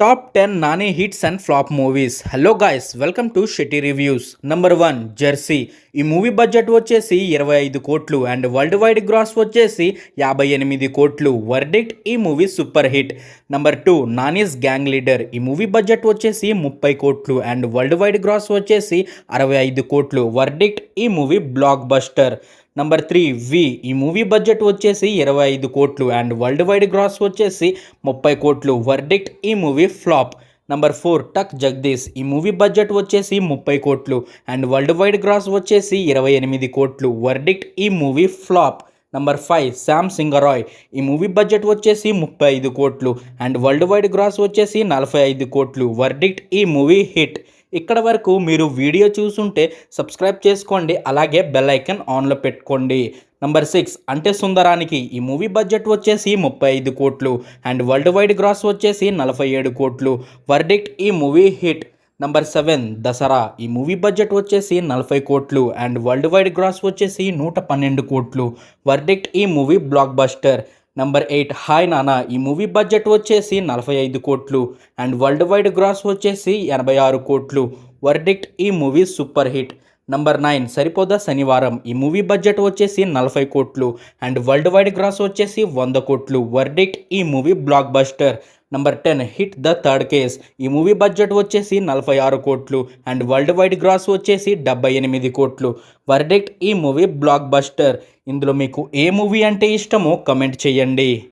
Top 10 Nani hits and flop movies. Hello guys, welcome to Shetty Reviews. Number 1 Jersey. ఈ movie budget వచ్చేసి 25 కోట్లు and world wide gross వచ్చేసి 58 కోట్లు. Verdict ఈ movie super hit. Number 2 Nani's gang leader. ఈ movie budget వచ్చేసి 30 కోట్లు and world wide gross వచ్చేసి 65 కోట్లు. వర్డిక్ట్ ఈ మూవీ బ్లాక్ బస్టర్. నంబర్ 3 వి. ఈ మూవీ బడ్జెట్ వచ్చేసి 25 కోట్లు అండ్ వరల్డ్ వైడ్ గ్రాస్ వచ్చేసి 30 కోట్లు. వర్డిక్ట్ ఈ మూవీ ఫ్లాప్. నంబర్ 4 టక్ జగదీష్. ఈ మూవీ బడ్జెట్ వచ్చేసి 30 కోట్లు అండ్ వరల్డ్ వైడ్ గ్రాస్ వచ్చేసి 28 కోట్లు. వర్డిక్ట్ ఈ movie flop. Number 5 Sam Singha Roy. ఈ మూవీ బడ్జెట్ వచ్చేసి 35 కోట్లు అండ్ వరల్డ్ వైడ్ గ్రాస్ వచ్చేసి 45 కోట్లు. వర్డిక్ట్ ఈ మూవీ హిట్. ఇక్కడ వరకు మీరు వీడియో చూసుంటే సబ్స్క్రైబ్ చేసుకోండి, అలాగే బెల్ ఐకాన్ ఆన్లో పెట్టుకోండి. నంబర్ 6 అంటే సుందరానికి. ఈ మూవీ బడ్జెట్ వచ్చేసి 35 కోట్లు అండ్ వరల్డ్ వైడ్ గ్రాస్ వచ్చేసి 47 కోట్లు. వర్డిక్ట్ ఈ మూవీ హిట్. నంబర్ 7 దసరా. ఈ మూవీ బడ్జెట్ వచ్చేసి 40 కోట్లు అండ్ వరల్డ్ వైడ్ గ్రాస్ వచ్చేసి 112 కోట్లు. వర్డిక్ట్ ఈ movie block buster. Number 8 hi నానా. ఈ మూవీ బడ్జెట్ వచ్చేసి 45 కోట్లు అండ్ వరల్డ్ వైడ్ గ్రాస్ వచ్చేసి 86 కోట్లు. వర్డిక్ట్ ఈ మూవీ సూపర్ హిట్. నంబర్ 9 సరిపోదా శనివారం. ఈ మూవీ బడ్జెట్ వచ్చేసి 40 కోట్లు అండ్ వరల్డ్ వైడ్ గ్రాస్ వచ్చేసి 100 కోట్లు. వర్డిక్ట్ ఈ movie block buster. Number 10 hit the third case. ఈ మూవీ బడ్జెట్ వచ్చేసి 46 కోట్లు అండ్ వరల్డ్ వైడ్ గ్రాస్ వచ్చేసి 78 కోట్లు. వర్డిక్ట్ ఈ మూవీ బ్లాక్ బస్టర్. ఇందులో మీకు ఏ మూవీ అంటే ఇష్టమో కమెంట్ చేయండి.